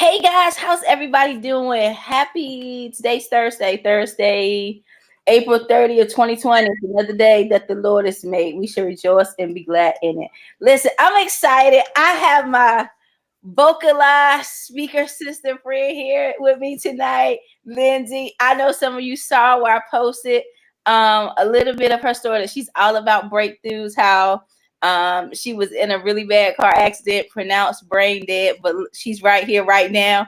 Hey guys, how's everybody doing? Today's Thursday, April 30th, 2020. It's another day that the Lord has made. We should rejoice and be glad in it. Listen, I'm excited. I have my vocalized speaker sister friend here with me tonight, Lindsey. I know some of you saw where I posted a little bit of her story that she's all about breakthroughs, how she was in a really bad car accident, pronounced brain dead, but she's right here right now.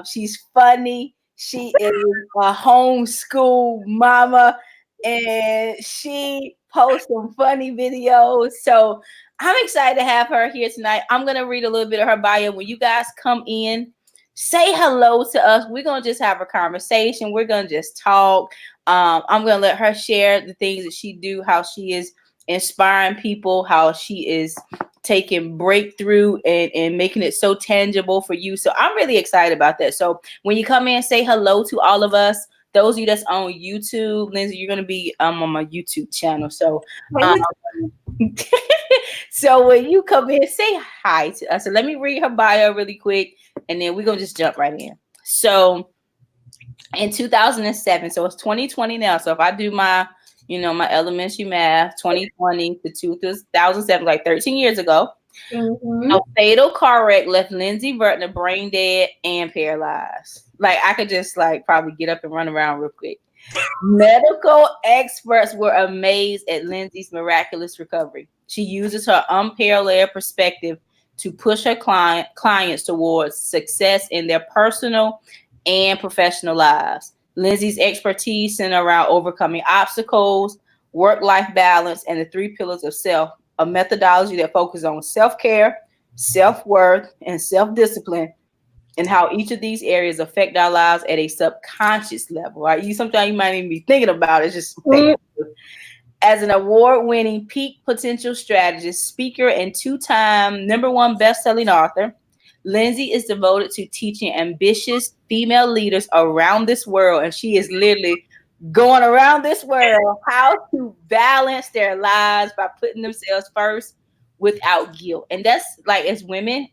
She's funny. She is a homeschool mama, and she posts some funny videos. So I'm excited to have her here tonight. I'm going to read a little bit of her bio. When you guys come in, say hello to us. We're going to just have a conversation. We're going to just talk. I'm going to let her share the things that she do, how she is inspiring people, how she is taking breakthrough and making it so tangible for you. So I'm really excited about that. So when you come in, say hello to all of us. Those of you that's on YouTube, Lindsey, you're going to be on my YouTube channel. So so when you come in, say hi to us. So let me read her bio really quick, and then we're going to just jump right in. So in 2007, so it's 2020 now. So if I do my elementary math, 2020 to 2007, like 13 years ago, a fatal car wreck left Lindsey Vertner brain dead and paralyzed. Like I could just probably get up and run around real quick. Medical experts were amazed at Lindsey's miraculous recovery. She uses her unparalleled perspective to push her clients towards success in their personal and professional lives. Lindsey's expertise centered around overcoming obstacles, work-life balance, and the 3 pillars of self, a methodology that focuses on self-care, self-worth, and self-discipline, and how each of these areas affect our lives at a subconscious level. Right? Sometimes you might even be thinking about it. Just as an award-winning peak potential strategist, speaker, and 2-time #1 best-selling author, Lindsey is devoted to teaching ambitious female leaders around this world, and she is literally going around this world how to balance their lives by putting themselves first without guilt. And that's as women,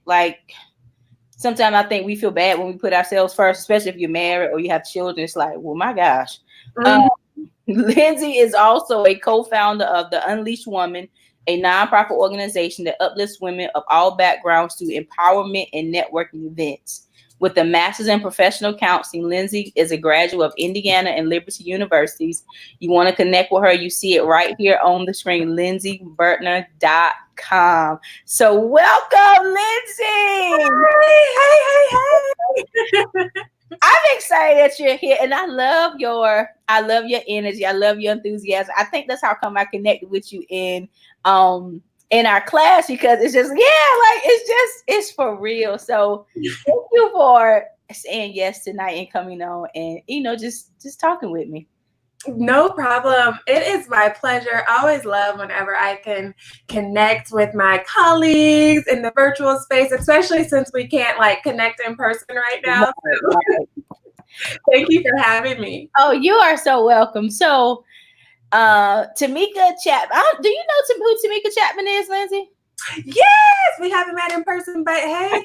sometimes I think we feel bad when we put ourselves first, especially if you're married or you have children. It's like, well, my gosh. Lindsey is also a co-founder of the Unleashed Woman, a nonprofit organization that uplifts women of all backgrounds through empowerment and networking events. With a master's in professional counseling, Lindsey is a graduate of Indiana and Liberty Universities. You want to connect with her, you see it right here on the screen, lindseyvertner.com. So welcome, Lindsey. Hey. I'm excited that you're here, and I love your energy. I love your enthusiasm. I think that's how come I connected with you in our class, because it's just it's for real. So thank you for saying yes tonight and coming on and just talking with me. No problem. It is my pleasure. I always love whenever I can connect with my colleagues in the virtual space, especially since we can't connect in person right now. So thank you for having me. Oh, you are so welcome. So Tamika Chapman. Do you know who Tamika Chapman is, Lindsey? Yes, we haven't met in person, but hey,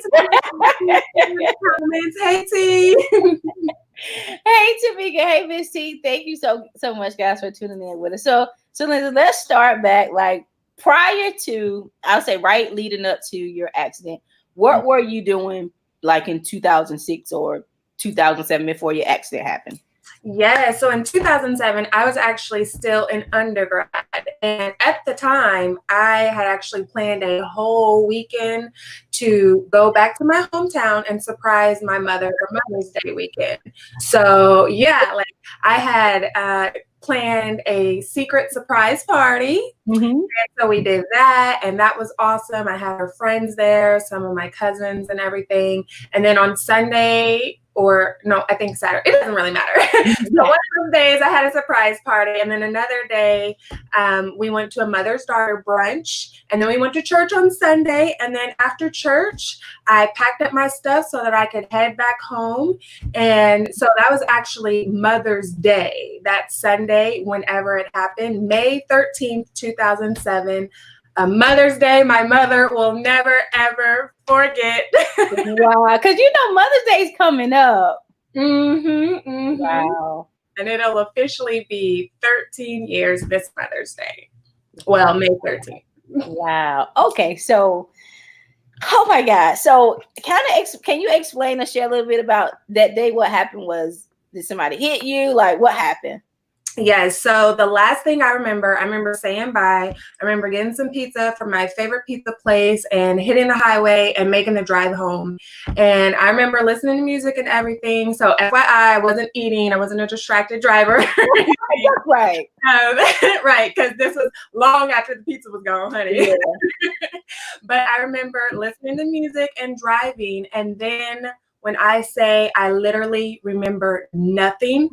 hey T. Hey Tamika, hey Miss T. Thank you so much, guys, for tuning in with us. So Lindsey, let's start back prior to, I'll say right leading up to your accident. What were you doing in 2006 or 2007 before your accident happened? Yeah, so in 2007, I was actually still in undergrad. And at the time, I had actually planned a whole weekend to go back to my hometown and surprise my mother for Mother's Day weekend. So yeah, I had planned a secret surprise party. And so we did that, and that was awesome. I had her friends there, some of my cousins and everything. And then on Sunday, I think Saturday, it doesn't really matter. So one of those days I had a surprise party, and then another day we went to a mother's daughter brunch, and then we went to church on Sunday. And then after church, I packed up my stuff so that I could head back home. And so that was actually Mother's Day, that Sunday, whenever it happened, May 13th, 2007. a Mother's Day my mother will never, ever forget. Wow. Because Mother's Day is coming up. Wow. And it'll officially be 13 years this Mother's Day. Well, May 13th. Wow. Okay. So, oh my God. So can you explain or share a little bit about that day? What happened was, did somebody hit you? Like, what happened? Yes. So the last thing I remember saying bye. I remember getting some pizza from my favorite pizza place and hitting the highway and making the drive home. And I remember listening to music and everything. So FYI, I wasn't eating. I wasn't a distracted driver. Right. Right. Because this was long after the pizza was gone, honey. Yeah. But I remember listening to music and driving. And then when I say I literally remember nothing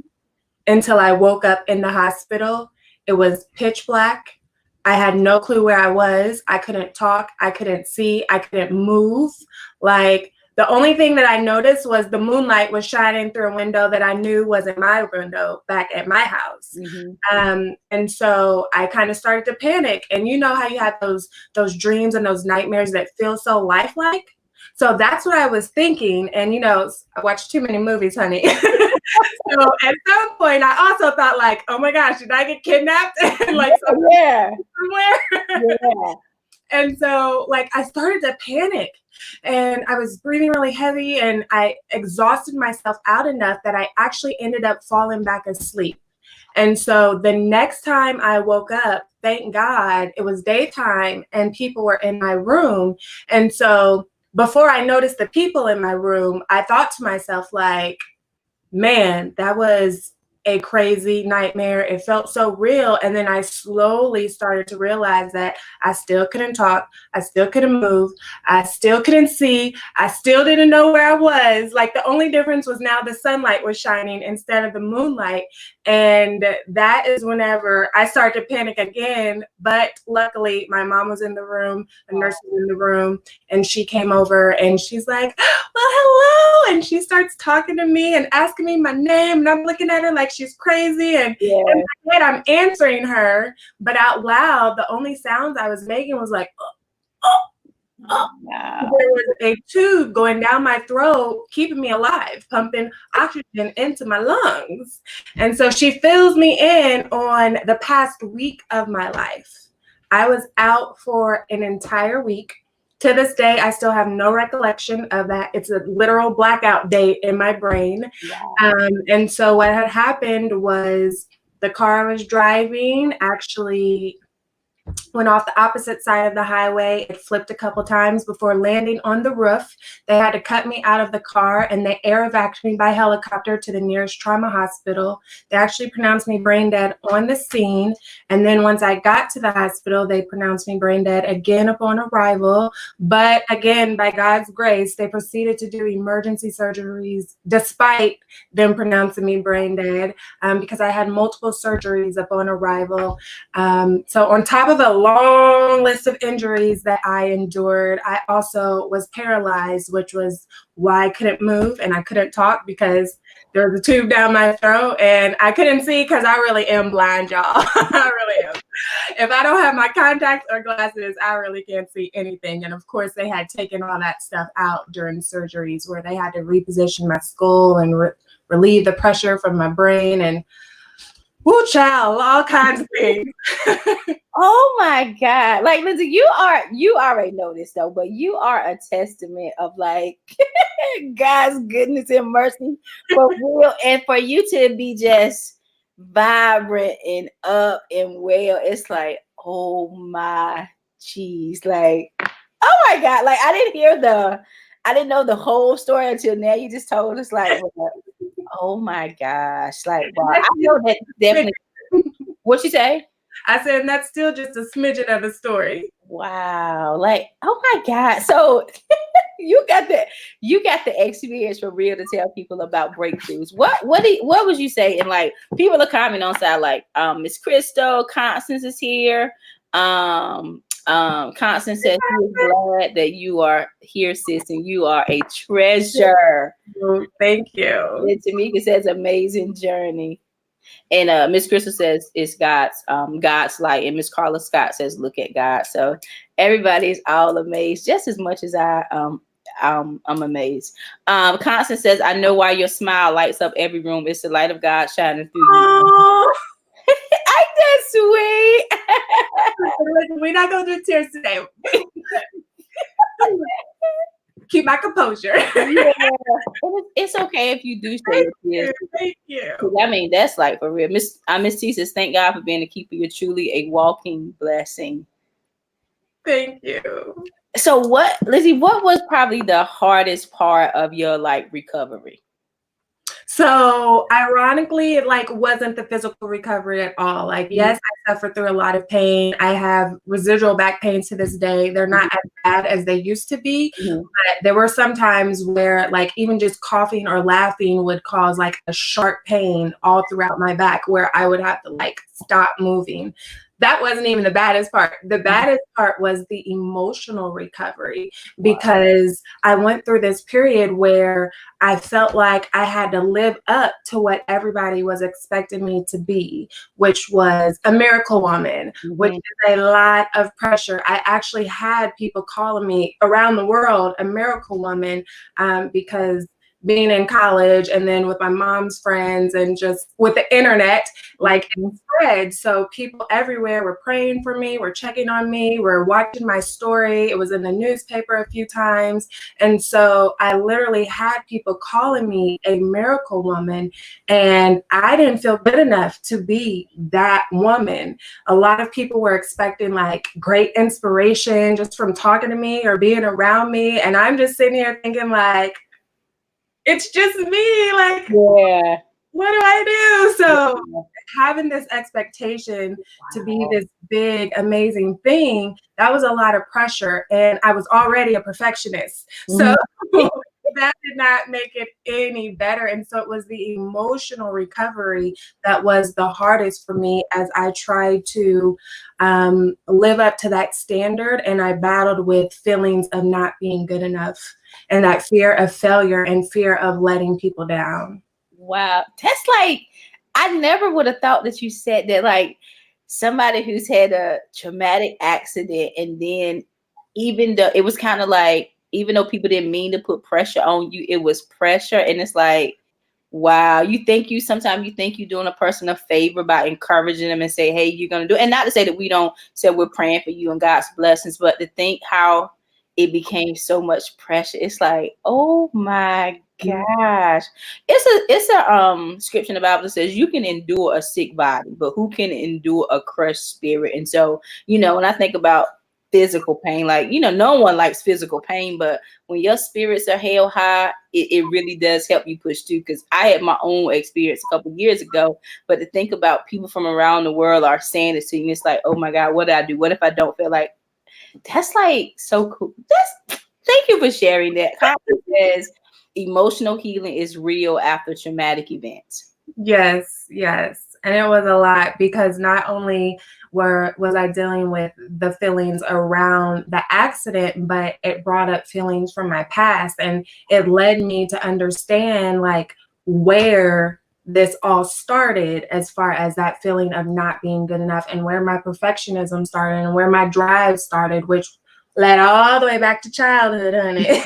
until I woke up in the hospital, it was pitch black. I had no clue where I was. I couldn't talk. I couldn't see. I couldn't move. Like, the only thing that I noticed was the moonlight was shining through a window that I knew wasn't my window back at my house. And so I kind of started to panic. And you know how you have those dreams and those nightmares that feel so lifelike? So that's what I was thinking. And, I watched too many movies, honey. So at some point, I also thought, like, oh my gosh, did I get kidnapped? Like, somewhere? Yeah. And so, like, I started to panic, and I was breathing really heavy, and I exhausted myself out enough that I actually ended up falling back asleep. And so the next time I woke up, thank God, it was daytime, and people were in my room. And so before I noticed the people in my room, I thought to myself, like, man, that was a crazy nightmare. It felt so real. And then I slowly started to realize that I still couldn't talk. I still couldn't move. I still couldn't see. I still didn't know where I was. Like, the only difference was now the sunlight was shining instead of the moonlight. And that is whenever I started to panic again. But luckily, my mom was in the room, a nurse was in the room, and she came over and she's like, well, hello. And she starts talking to me and asking me my name. And I'm looking at her like she's crazy. And in my head, I'm answering her. But out loud, the only sounds I was making was like, oh. Wow. There was a tube going down my throat, keeping me alive, pumping oxygen into my lungs. And so she fills me in on the past week of my life. I was out for an entire week. To this day, I still have no recollection of that. It's a literal blackout date in my brain. Wow. And so what had happened was the car I was driving actually went off the opposite side of the highway. It flipped a couple times before landing on the roof. They had to cut me out of the car, and they air evacuated me by helicopter to the nearest trauma hospital. They actually pronounced me brain dead on the scene. And then once I got to the hospital, they pronounced me brain dead again upon arrival. But again, by God's grace, they proceeded to do emergency surgeries despite them pronouncing me brain dead, because I had multiple surgeries upon arrival. So on top of a long list of injuries that I endured, I also was paralyzed, which was why I couldn't move and I couldn't talk, because there was a tube down my throat and I couldn't see, because I really am blind, y'all. I really am. If I don't have my contacts or glasses, I really can't see anything. And of course, they had taken all that stuff out during surgeries, where they had to reposition my skull and relieve the pressure from my brain, and woo, child, all kinds of things. Oh my God. Like, Lindsey, you already know this though, but you are a testament of like God's goodness and mercy for real. And for you to be just vibrant and up and well, it's like, oh my geez. Like, oh my God. Like, I didn't know the whole story until now. You just told us, like, oh my gosh. Like, wow. I know that definitely. What'd you say? I said, and that's still just a smidgen of the story. Wow. Like, oh my God. So you got the experience for real to tell people about breakthroughs. What would you say? And like, people are commenting on side, like, Miss Crystal, Constance is here. Constance says she is glad that you are here, sis, and you are a treasure. Thank you. And Tamika says amazing journey. And Miss Crystal says it's God's light, and Miss Carla Scott says look at God. So everybody's all amazed, just as much as I'm amazed. Constance says, I know why your smile lights up every room. It's the light of God shining through you. Oh, Ain't that sweet? we're not gonna do tears today. Keep my composure. Yeah. It's okay if you do say it. Thank you. I mean, that's like for real. Miss T says, thank God for being a keeper. You're truly a walking blessing. Thank you. So Lindsey, what was probably the hardest part of your like recovery? So ironically, it like wasn't the physical recovery at all. Like, yes, I suffered through a lot of pain. I have residual back pain to this day. They're not as bad as they used to be. But there were some times where like even just coughing or laughing would cause like a sharp pain all throughout my back where I would have to like stop moving. That wasn't even the baddest part. The baddest part was the emotional recovery, because I went through this period where I felt like I had to live up to what everybody was expecting me to be, which was a miracle woman, which is a lot of pressure. I actually had people calling me around the world a miracle woman because being in college and then with my mom's friends and just with the internet, like it spread. So people everywhere were praying for me, were checking on me, were watching my story. It was in the newspaper a few times. And so I literally had people calling me a miracle woman, and I didn't feel good enough to be that woman. A lot of people were expecting like great inspiration just from talking to me or being around me. And I'm just sitting here thinking like, it's just me, like, yeah, what do I do? So having this expectation to be this big, amazing thing, that was a lot of pressure. And I was already a perfectionist. So that did not make it any better. And so it was the emotional recovery that was the hardest for me as I tried to live up to that standard. And I battled with feelings of not being good enough and that fear of failure and fear of letting people down. Wow. That's like, I never would have thought that you said that, like somebody who's had a traumatic accident, and then even though it was kind of like, even though people didn't mean to put pressure on you, it was pressure. And it's like, wow, sometimes you think you're doing a person a favor by encouraging them and say, hey, you're going to do it. And not to say that we don't say we're praying for you and God's blessings, but to think how it became so much pressure. It's like, oh my gosh. It's a scripture in the Bible that says you can endure a sick body, but who can endure a crushed spirit? And so, when I think about physical pain, like, no one likes physical pain, but when your spirits are held high, it really does help you push through. Because I had my own experience a couple of years ago, but to think about people from around the world are saying this to you, it's like, oh my God, what did I do? What if I don't feel like? That's like so cool. Thank you for sharing that. Constance says emotional healing is real after traumatic events. Yes. And it was a lot, because not only was I dealing with the feelings around the accident, but it brought up feelings from my past, and it led me to understand like where this all started, as far as that feeling of not being good enough, and where my perfectionism started and where my drive started, which led all the way back to childhood, honey. And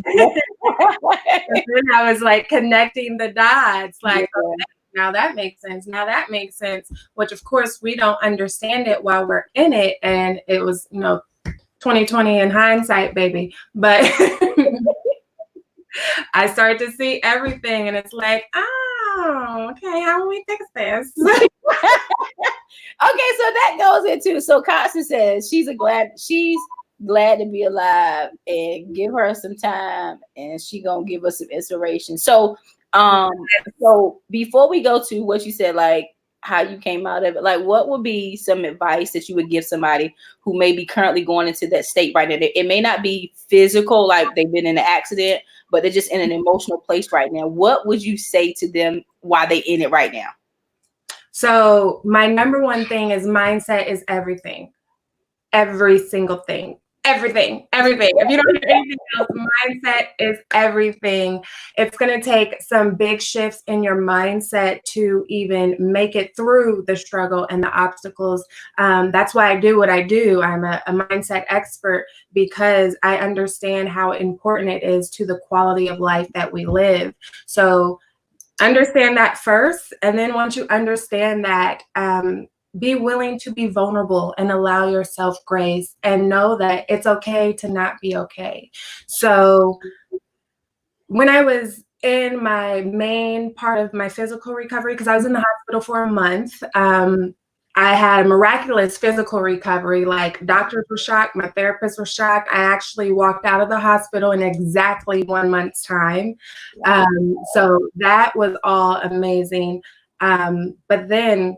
then I was like connecting the dots, like, okay, now that makes sense. Now that makes sense, which of course we don't understand it while we're in it. And it was, 2020 in hindsight, baby. But I started to see everything, and it's like, oh, okay, how will we fix this? Okay, so that goes into, so Constance says she's glad to be alive, and give her some time, and she gonna give us some inspiration. So so before we go to what you said, like how you came out of it, like what would be some advice that you would give somebody who may be currently going into that state right now? It may not be physical, like they've been in an accident, but they're just in an emotional place right now. What would you say to them while they're in it right now? So my number one thing is mindset is everything. Every single thing. Everything. If you don't hear anything else, mindset is everything. It's going to take some big shifts in your mindset to even make it through the struggle and the obstacles. That's why I do what I do. I'm a mindset expert because I understand how important it is to the quality of life that we live. So understand that first. And then once you understand that, be willing to be vulnerable and allow yourself grace and know that it's okay to not be okay. So when I was in my main part of my physical recovery, because I was in the hospital for a month, I had a miraculous physical recovery. Like, doctors were shocked, my therapist was shocked. I actually walked out of the hospital in exactly 1 month's time. So that was all amazing. But then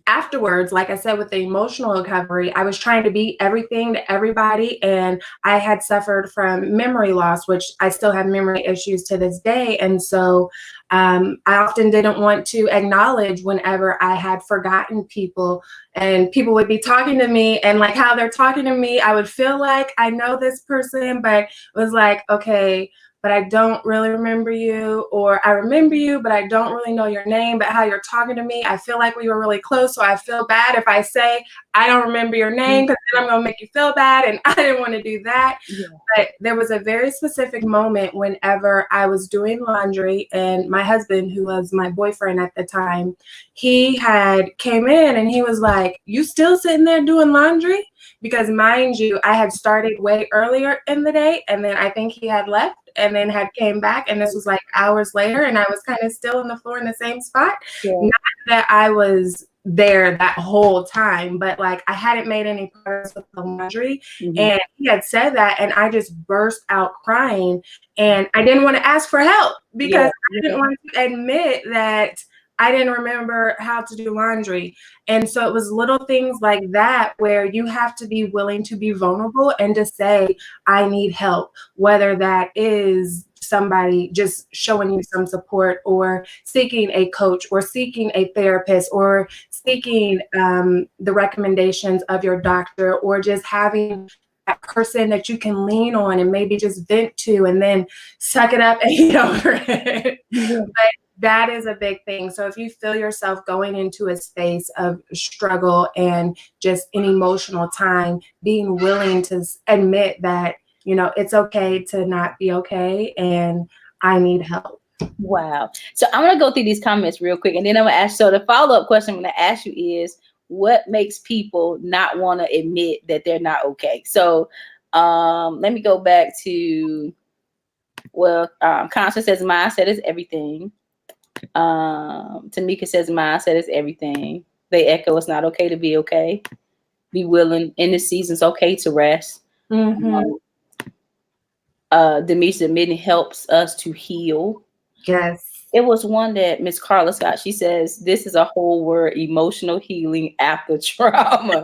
afterwards, like I said, with the emotional recovery, I was trying to be everything to everybody. And I had suffered from memory loss, which I still have memory issues to this day. And so I often didn't want to acknowledge whenever I had forgotten people, and people would be talking to me, and like how they're talking to me, I would feel like I know this person, but it was like, okay, but I don't really remember you, or I remember you, but I don't really know your name, but how you're talking to me, I feel like we were really close. So I feel bad if I say, I don't remember your name, because then I'm going to make you feel bad. And I didn't want to do that. Yeah. But there was a very specific moment whenever I was doing laundry, and my husband, who was my boyfriend at the time, he had came in and he was like, you still sitting there doing laundry? Because mind you, I had started way earlier in the day, and then I think he had left and then had came back, and this was like hours later, and I was kind of still on the floor in the same spot. Yeah. Not that I was there that whole time, but like I hadn't made any progress with the laundry. Mm-hmm. And he had said that, and I just burst out crying, and I didn't want to ask for help because I didn't want to admit that I didn't remember how to do laundry. And so it was little things like that where you have to be willing to be vulnerable and to say, I need help, whether that is somebody just showing you some support, or seeking a coach, or seeking a therapist, or seeking the recommendations of your doctor, or just having that person that you can lean on and maybe just vent to and then suck it up and get over it. Yeah. But that is a big thing. So if you feel yourself going into a space of struggle and just an emotional time, being willing to admit that, you know, it's okay to not be okay and I need help. Wow. So I'm going to go through these comments real quick, and then I'm going to ask. So the follow-up question I'm going to ask you is, what makes people not want to admit that they're not okay? So let me go back to, Constance says mindset is everything. Tamika says mindset is everything. They echo it's not okay to be okay. Be willing in the season's okay to rest. Mm-hmm. Demisha admitting helps us to heal. Yes. It was one that Miss Carla Scott, she says, this is a whole word, emotional healing after trauma.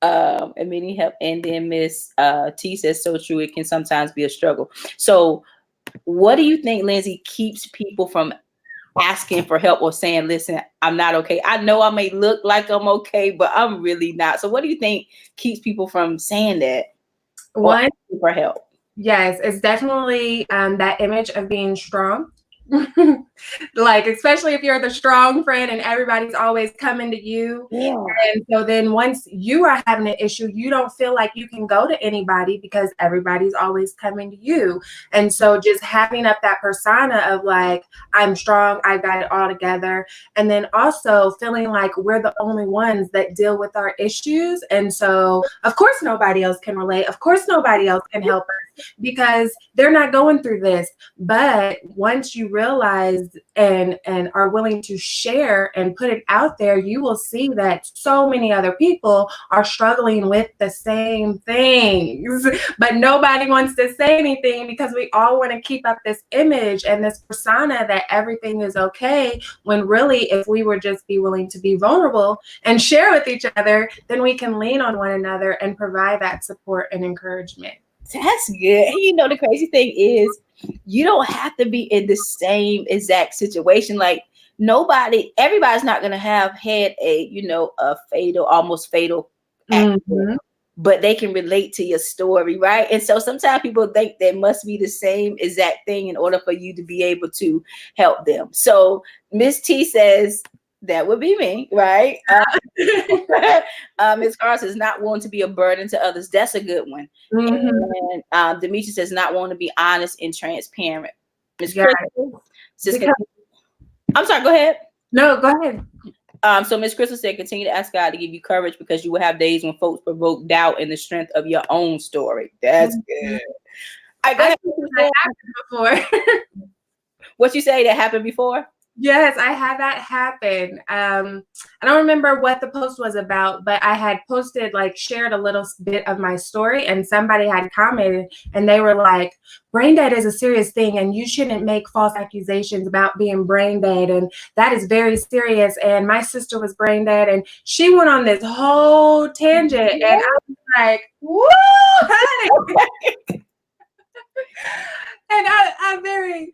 Admitting help. And then Miss T says, so true, it can sometimes be a struggle. So what do you think, Lindsey, keeps people from asking for help or saying, listen, I'm not okay? I know I may look like I'm okay, but I'm really not. So what do you think keeps people from saying that? One, for help. Yes, it's definitely that image of being strong. Like, especially if you're the strong friend and everybody's always coming to you. Yeah. And so then once you are having an issue, you don't feel like you can go to anybody because everybody's always coming to you. And so just having up that persona of like, I'm strong, I got it all together. And then also feeling like we're the only ones that deal with our issues. And so of course nobody else can relate. Of course nobody else can help us because they're not going through this. But once you realize and are willing to share and put it out there, you will see that so many other people are struggling with the same things, but nobody wants to say anything because we all want to keep up this image and this persona that everything is okay, when really if we were just be willing to be vulnerable and share with each other, then we can lean on one another and provide that support and encouragement. That's good. And you know, the crazy thing is you don't have to be in the same exact situation. Like everybody's not going to have had a, you know, a fatal, almost fatal accident. but they can relate to your story, right? And so sometimes people think there must be the same exact thing in order for you to be able to help them. So Miss T says, that would be me, right? Ms. Carr says, not wanting to be a burden to others. That's a good one. Mm-hmm. And Demetria says, not wanting to be honest and transparent. Ms. Yeah. Crystal says, I'm sorry, go ahead. No, go ahead. So Ms. Crystal said, continue to ask God to give you courage because you will have days when folks provoke doubt in the strength of your own story. That's good. I that happened before. What you say that happened before? Yes, I had that happen. I don't remember what the post was about, but I had posted, like, shared a little bit of my story, and somebody had commented, and they were like, brain dead is a serious thing, and you shouldn't make false accusations about being brain dead, and that is very serious. And my sister was brain dead, and she went on this whole tangent, and I was like, woo, honey. And I very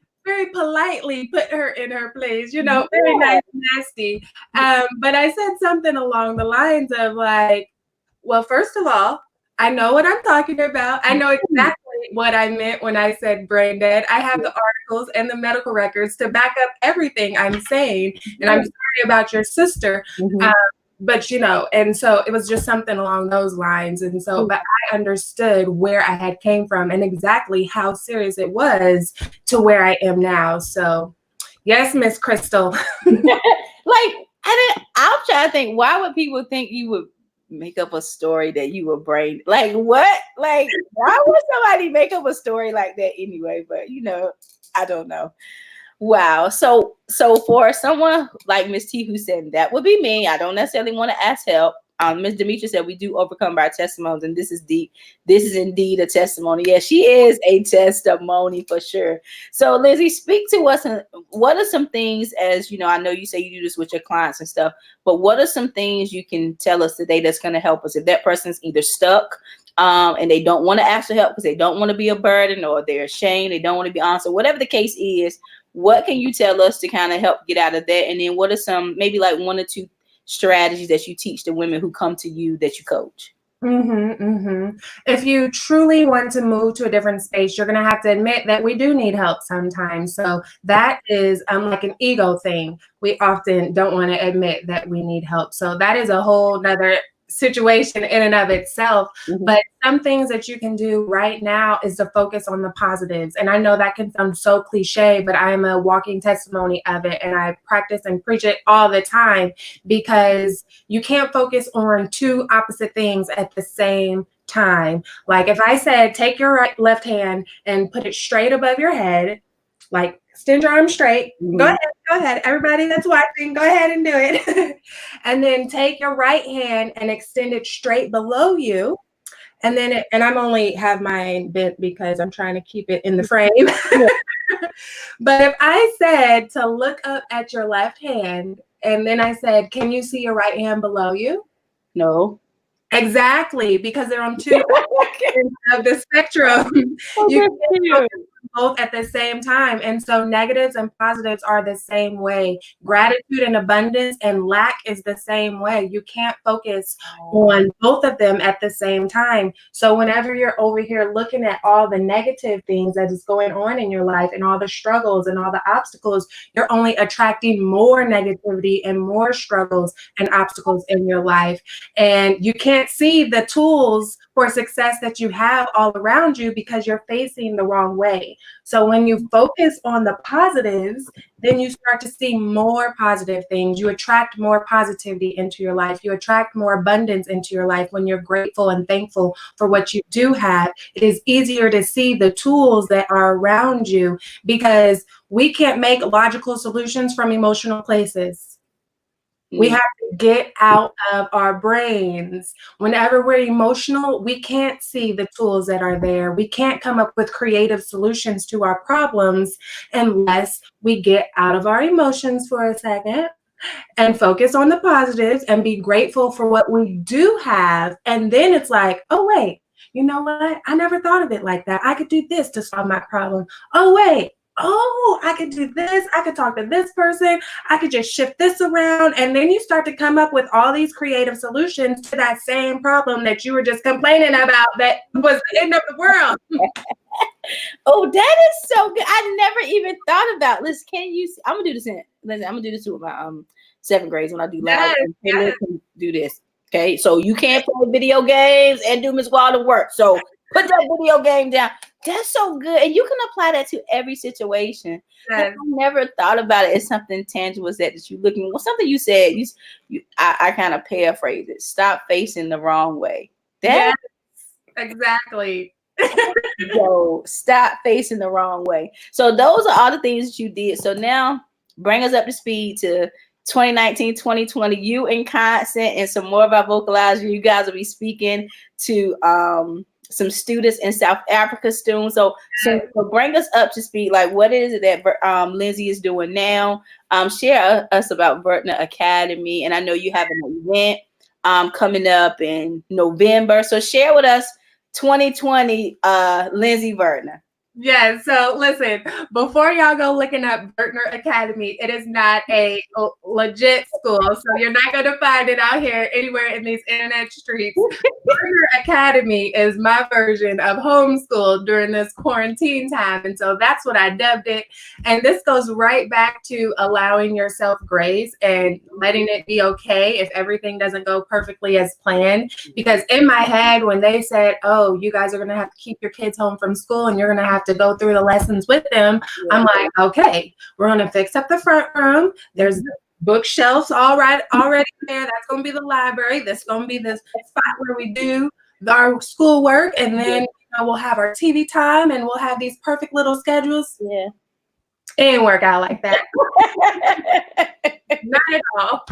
politely put her in her place, you know, very nice and nasty. But I said something along the lines of like, well, first of all, I know what I'm talking about. I know exactly what I meant when I said brain dead. I have the articles and the medical records to back up everything I'm saying. And I'm sorry about your sister. But, you know, and so it was just something along those lines. And so, but I understood where I had came from and exactly how serious it was to where I am now. So yes, Miss Crystal. Like, I'm trying to think, why would people think you would make up a story that you were brain? Like, what? Like, why would somebody make up a story like that anyway? But, you know, I don't know. Wow. So for someone like Miss T who said that would be me, I don't necessarily want to ask help. Miss Demetria said we do overcome by our testimonies, and this is deep. This is indeed a testimony. Yeah, she is a testimony for sure. So Lindsey, speak to us. What are some things, as you know, I know you say you do this with your clients and stuff, but what are some things you can tell us today that's going to help us if that person's either stuck and they don't want to ask for help because they don't want to be a burden, or they're ashamed, they don't want to be honest, or whatever the case is? What can you tell us to kind of help get out of that? And then what are some, maybe like 1 or 2 strategies that you teach the women who come to you that you coach? If you truly want to move to a different space, you're going to have to admit that we do need help sometimes. So that is like an ego thing. We often don't want to admit that we need help. So that is a whole nother situation in and of itself. But some things that you can do right now is to focus on the positives. And I know that can sound so cliche, but I am a walking testimony of it. And I practice and preach it all the time, because you can't focus on 2 opposite things at the same time. Like if I said, take your left hand and put it straight above your head, like extend your arm straight. Go ahead. Everybody that's watching, go ahead and do it. And then take your right hand and extend it straight below you. And then, and I'm only have mine bent because I'm trying to keep it in the frame. But if I said to look up at your left hand, and then I said, can you see your right hand below you? No. Exactly, because they're on 2 ends of the spectrum. You can focus both at the same time. And so negatives and positives are the same way. Gratitude and abundance and lack is the same way. You can't focus on both of them at the same time. So whenever you're over here looking at all the negative things that is going on in your life and all the struggles and all the obstacles, you're only attracting more negativity and more struggles and obstacles in your life. And you can't see the tools for success that you have all around you because you're facing the wrong way. So when you focus on the positives, then you start to see more positive things. You attract more positivity into your life. You attract more abundance into your life when you're grateful and thankful for what you do have. It is easier to see the tools that are around you because we can't make logical solutions from emotional places. We have to get out of our brains. Whenever we're emotional, we can't see the tools that are there. We can't come up with creative solutions to our problems unless we get out of our emotions for a second and focus on the positives and be grateful for what we do have. And then it's like, oh, wait, you know what? I never thought of it like that. I could do this to solve my problem. Oh, wait. oh, I could do this. I could talk to this person. I could just shift this around. And then you start to come up with all these creative solutions to that same problem that you were just complaining about that was the end of the world. Oh, that is so good. I never even thought about. Listen, I'm gonna do this listen, I'm gonna do this with my 7th grades when I do live. Yes. Listen, do this. Okay, so you can't play video games and do Miss Wilder work. So put that video game down. That's so good. And you can apply that to every situation. Yes. I never thought about it as something tangible that you're looking. Well, something you said, I kind of paraphrase it. Stop facing the wrong way. Yes, exactly. So stop facing the wrong way. So those are all the things that you did. So now bring us up to speed to 2019, 2020. You and Constant and some more of our vocalizers. You guys will be speaking to some students in South Africa soon. So bring us up to speed. Like, what is it that Lindsey is doing now? Share us about Vertner Academy. And I know you have an event coming up in November. So share with us 2020 Lindsey Vertner. Yeah, so listen, before y'all go looking up Burton Academy, it is not a legit school. So you're not going to find it out here anywhere in these internet streets. Burton Academy is my version of homeschool during this quarantine time. And so that's what I dubbed it. And this goes right back to allowing yourself grace and letting it be okay if everything doesn't go perfectly as planned. Because in my head, when they said, oh, you guys are going to have to keep your kids home from school and you're going to have to go through the lessons with them, I'm like, okay, we're going to fix up the front room. There's bookshelves already there. That's going to be the library. That's going to be the spot where we do our schoolwork. And then we'll have our TV time and we'll have these perfect little schedules. Yeah. It didn't work out like that. Not at all.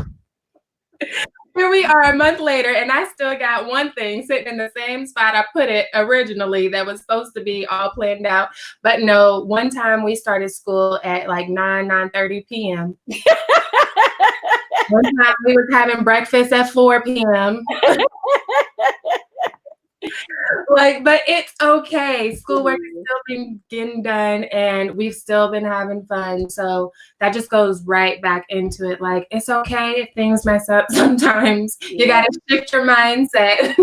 Here we are a month later, and I still got one thing sitting in the same spot I put it originally that was supposed to be all planned out. But no, one time we started school at like 9:30 p.m. One time we were having breakfast at 4 p.m. But it's okay. Schoolwork has still been getting done and we've still been having fun. So that just goes right back into it. Like, it's okay if things mess up sometimes. You got to shift your mindset.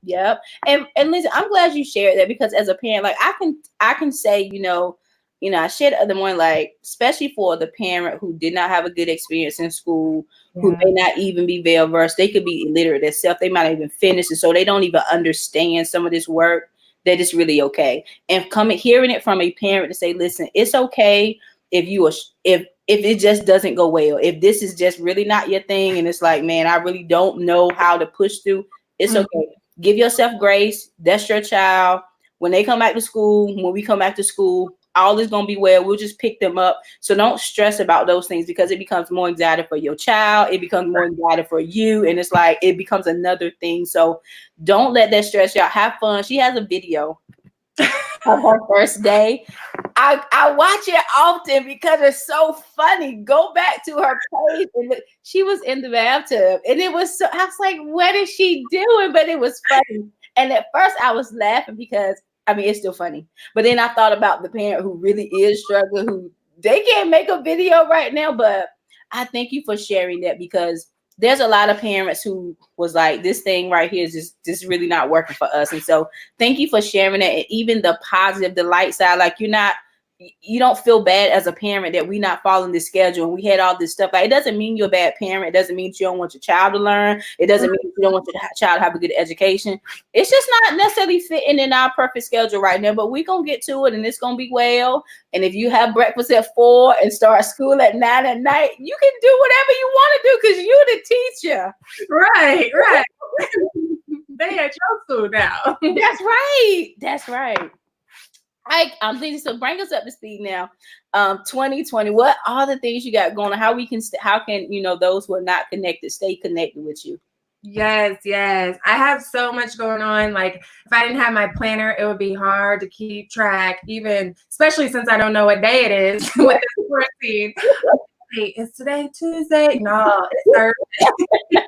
Yep. And listen, I'm glad you shared that, because as a parent, like I can say, I shared the other morning, like, especially for the parent who did not have a good experience in school, who may not even be well versed, they could be illiterate themselves, they might not even finish it, so they don't even understand some of this work, that it's really okay. And hearing it from a parent to say, listen, it's okay if it just doesn't go well, if this is just really not your thing, and it's like, man, I really don't know how to push through, it's okay. Give yourself grace. That's your child. When they come back to school, when we come back to school, all is going to be well. We'll just pick them up. So don't stress about those things, because it becomes more anxiety for your child. It becomes more anxiety for you. And it's like, it becomes another thing. So don't let that stress you out. Have fun. She has a video of her first day. I watch it often because it's so funny. Go back to her page and look. She was in the bathtub, and it was so, I was like, what is she doing? But it was funny. And at first I was laughing because, I mean, it's still funny. But then I thought about the parent who really is struggling, who they can't make a video right now. But I thank you for sharing that, because there's a lot of parents who was like, this thing right here is just really not working for us. And so thank you for sharing that. And even the positive, the light side, like you don't feel bad as a parent that we're not following this schedule and we had all this stuff. Like, it doesn't mean you're a bad parent. It doesn't mean you don't want your child to learn. It doesn't mean you don't want your child to have a good education. It's just not necessarily fitting in our perfect schedule right now, but we're going to get to it and it's going to be well. And if you have breakfast at 4 and start school at 9 at night, you can do whatever you want to do because you're the teacher. Right. They at your school now. That's right. I'm thinking, so bring us up to speed now. 2020, what are the things you got going on? How can those who are not connected stay connected with you? Yes. I have so much going on. Like, if I didn't have my planner, it would be hard to keep track, even especially since I don't know what day it is with this quarantine. Wait, is today Tuesday? No, it's Thursday.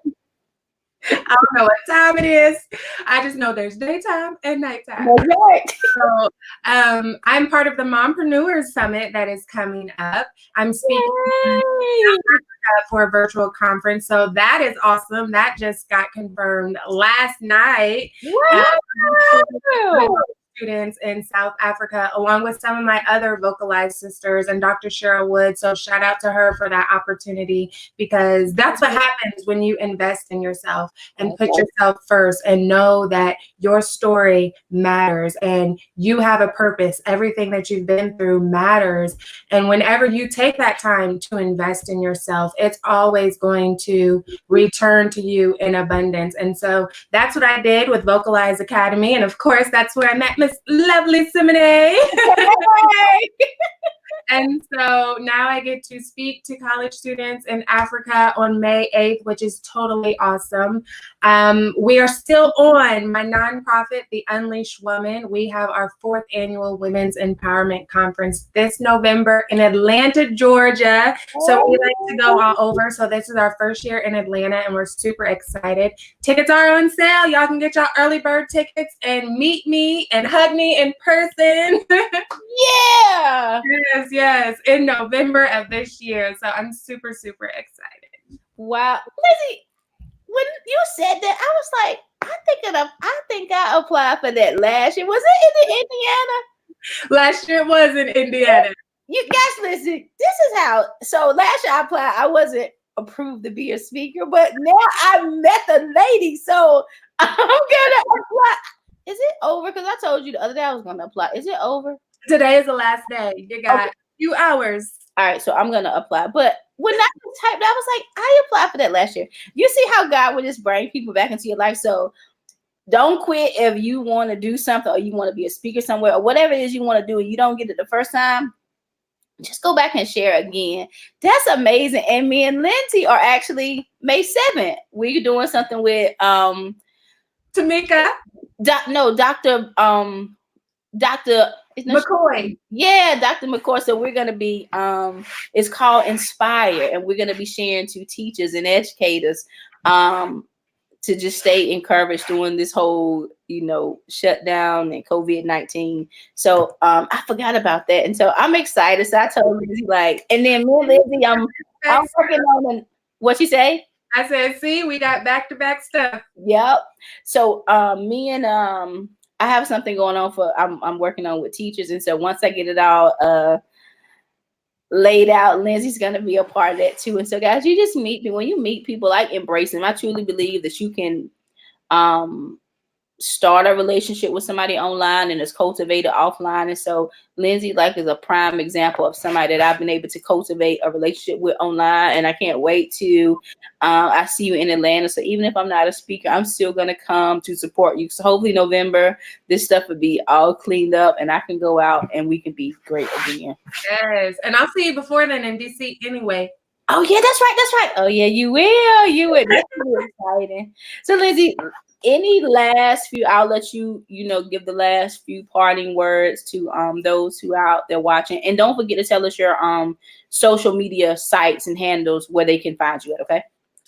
I don't know what time it is. I just know there's daytime and nighttime. That's right. So, I'm part of the Mompreneurs Summit that is coming up. I'm speaking for a virtual conference, so that is awesome. That just got confirmed last night. Wow. Students in South Africa, along with some of my other vocalized sisters and Dr. Cheryl Wood. So shout out to her for that opportunity, because that's what happens when you invest in yourself and put yourself first and know that your story matters and you have a purpose. Everything that you've been through matters. And whenever you take that time to invest in yourself, it's always going to return to you in abundance. And so that's what I did with Vocalize Academy. And of course, that's where I met Miss Lovely Simone. And so now I get to speak to college students in Africa on May 8th, which is totally awesome. We are still on my nonprofit, The Unleashed Woman. We have our 4th annual Women's Empowerment Conference this November in Atlanta, Georgia. So we like to go all over. So this is our first year in Atlanta, and we're super excited. Tickets are on sale. Y'all can get y'all early bird tickets and meet me and hug me in person. Yeah. Yes, in November of this year. So I'm super, super excited. Wow. Lindsey, when you said that, I was like, I think I applied for that last year. Was it in Indiana? Last year it was in Indiana. You guys listen, this is how, so last year I applied, I wasn't approved to be a speaker, but now I met the lady, so I'm gonna apply. Is it over? Because I told you the other day I was gonna apply. Is it over? Today is the last day. You got a few hours. All right, so I'm gonna apply. But when I typed, I was like, I applied for that last year. You see how God would just bring people back into your life. So don't quit if you want to do something or you want to be a speaker somewhere or whatever it is you want to do and you don't get it the first time. Just go back and share again. That's amazing. And me and Lindsey are actually May 7th. We're doing something with Tamika. Dr. McCoy. Yeah, Dr. McCoy. So we're gonna be it's called Inspire, and we're gonna be sharing to teachers and educators to just stay encouraged during this whole, shutdown and COVID-19. So I forgot about that. And so I'm excited. So I told Lindsey, and then me and Lindsey, I'm working on what she say? I said, see, we got back-to-back stuff. Yep. So me and I have something going on I'm working on with teachers. And so once I get it all laid out, Lindsey's going to be a part of that too. And so guys, you just meet me. When you meet people, embrace them. I truly believe that you can start a relationship with somebody online and it's cultivated offline. And so Lindsey is a prime example of somebody that I've been able to cultivate a relationship with online. And I can't wait to I see you in Atlanta. So even if I'm not a speaker, I'm still going to come to support you. So hopefully November, this stuff will be all cleaned up and I can go out and we can be great again. Yes. And I'll see you before then in DC anyway. Oh yeah, that's right. Oh yeah, you will. That's really exciting. So Lindsey, any last few, I'll let you, give the last few parting words to those who are out there watching. And don't forget to tell us your social media sites and handles where they can find you at, okay?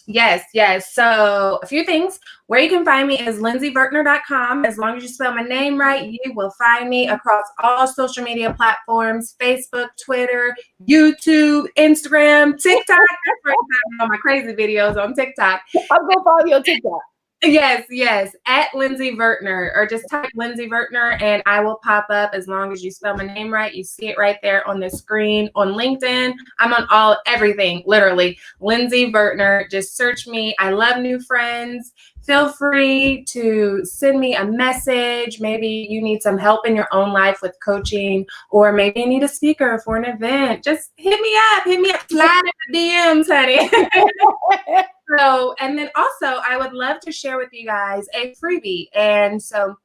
Yes. So a few things. Where you can find me is lindseyvertner.com. As long as you spell my name right, you will find me across all social media platforms: Facebook, Twitter, YouTube, Instagram, TikTok. That's where I'm having all my crazy videos on TikTok. I'll go follow your TikTok. Yes. At Lindsey Vertner, or just type Lindsey Vertner and I will pop up. As long as you spell my name right, you see it right there on the screen. On LinkedIn, I'm on everything, literally. Lindsey Vertner, just search me. I love new friends. Feel free to send me a message. Maybe you need some help in your own life with coaching, or maybe you need a speaker for an event. Just hit me up, slide in the DMs, honey. So, and then also I would love to share with you guys a freebie. And so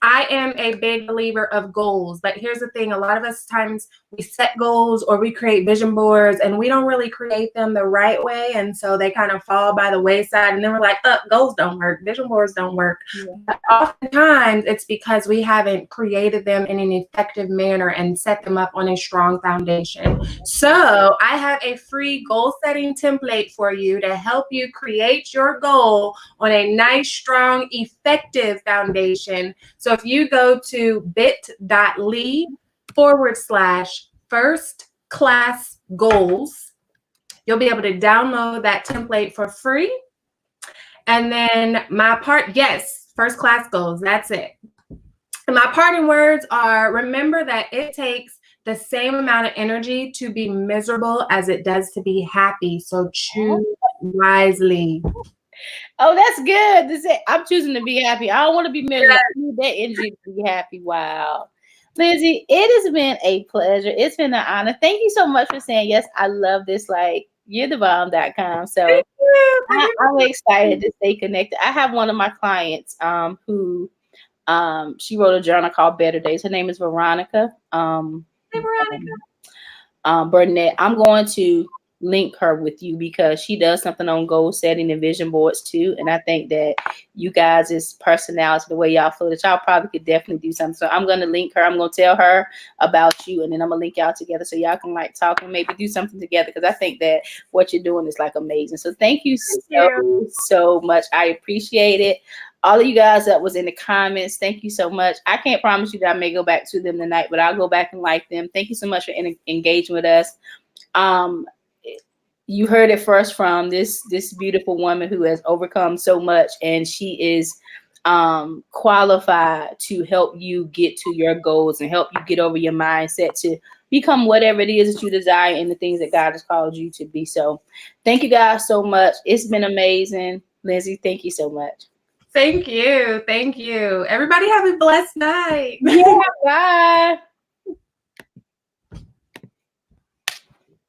I am a big believer of goals, but here's the thing. A lot of us times we set goals or we create vision boards and we don't really create them the right way. And so they kind of fall by the wayside and then we're like, goals don't work. Vision boards don't work. Yeah. But oftentimes it's because we haven't created them in an effective manner and set them up on a strong foundation. So I have a free goal setting template for you to help you create your goal on a nice, strong, effective foundation. So if you go to bit.ly/first-class-goals, you'll be able to download that template for free. And then first class goals, that's it. And my parting words are, remember that it takes the same amount of energy to be miserable as it does to be happy. So choose wisely. Oh, that's good. I'm choosing to be happy. I don't want to be miserable. I need that energy to be happy. Wow. Lindsey, it has been a pleasure. It's been an honor. Thank you so much for saying yes. I love this. Like, you're the bomb.com. So I'm excited to stay connected. I have one of my clients who she wrote a journal called Better Days. Her name is Veronica. Hey, Veronica. Burton. I'm going to link her with you because she does something on goal setting and vision boards too. And I think that you guys' personality, the way y'all feel, that y'all probably could definitely do something. So I'm going to link her. I'm going to tell her about you, and then I'm going to link y'all together so y'all can like talk and maybe do something together, because I think that what you're doing is like amazing. So thank you so much. I appreciate it. All of you guys that was in the comments, thank you so much. I can't promise you that I may go back to them tonight, but I'll go back and like them. Thank you so much for engaging with us. You heard it first from this beautiful woman who has overcome so much, and she is qualified to help you get to your goals and help you get over your mindset to become whatever it is that you desire and the things that God has called you to be. So thank you guys so much. It's been amazing. Lindsey, thank you so much. Thank you. Thank you. Everybody have a blessed night. Yeah, bye.